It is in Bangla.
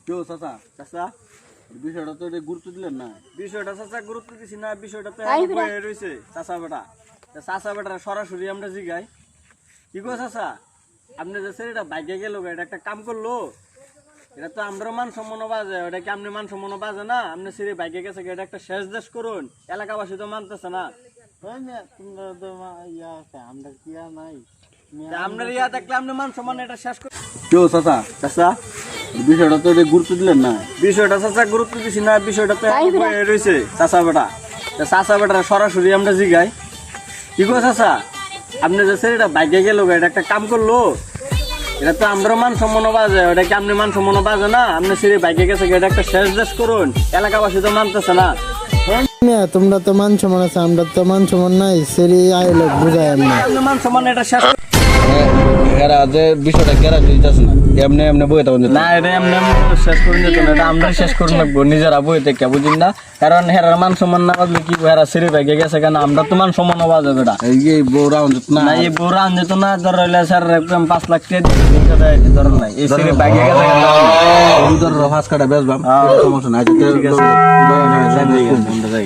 কেউ চাচা চাচা বিষয়টা তো এটা গুরুত্ব দিলেন না। বিষয়টা চাচা গুরুত্ব দিছি না, বিষয়টা তো আই বেটা। বয়ে রইছে চাচা বেটা। তা চাচা বেটারা সরাসরি আমরা জিগাই, কি গো চাচা আপনি যে ছেলেটা বাইকে গেল এটা একটা কাম করলো, এটা তো আমরা মান সম্মান বাজে, ওটা কি আপনি মান সম্মান বাজে না? আপনি ছেলে বাইকে গেছে এটা একটা শেষ দেশ করুন, এলাকাবাসী তো মানতেছে না। তোমরা তো ইয়া আছে আমরা কি আর নাই। তা আপনার ইয়া দেখলে আপনি মান সম্মান এটা শেষ করুন। কেউ চাচা চাচা বিষয়টা তো এটা গুরুত্ব দিলেন না। বিষয়টা চাচা গুরুত্ব দিছি না, বিষয়টা তো আই বেটা। বয়ে রইছে চাচা বেটা। তা চাচা বেটারা সরাসরি আমরা জিগাই, কি গো চাচা আপনি যে ছেলেটা বাইকে গেল এটা একটা কাম করলো, এটা তো আমরা মান সম্মান বাজে, ওটা কি আপনি মান সম্মান বাজে না? আপনি ছেলে বাইকে গেছে এটা একটা শেষ দেশ করুন, এলাকাবাসী তো মানতেছে না। তোমরা তো মান সমান আছে, আমরা তো মান সমান নাই। সেরি আইলো বুঝাই আমি আপনি মান সম্মান এটা শেষ করুন। এরা যে বিষয়টা গ্যারান্টি দিতেছে না, এমনি এমনি বই তখন না এটা এমনি এমনি শেষ করে দিত না, এটা আমরা শেষ করুন লাগবো নিজেরা বই থেকে, বুঝিন না? কারণ হেরার মান সম্মান না বাজলে কি হেরা ছেলে বাইকে গেছে কেন, আমরা তো মান সম্মান বাজে বেটা। এই বউরা না না এই বউরা আন যেত না, ধর রইলে স্যার একদম 5 লাখ টাকা দিয়ে ধর নাই এই ছেলে বাইকে গেছে কেন। ফাঁস কাটা বেচবাম সমস্যা নাই। ঠিক আছে। আমরা যাই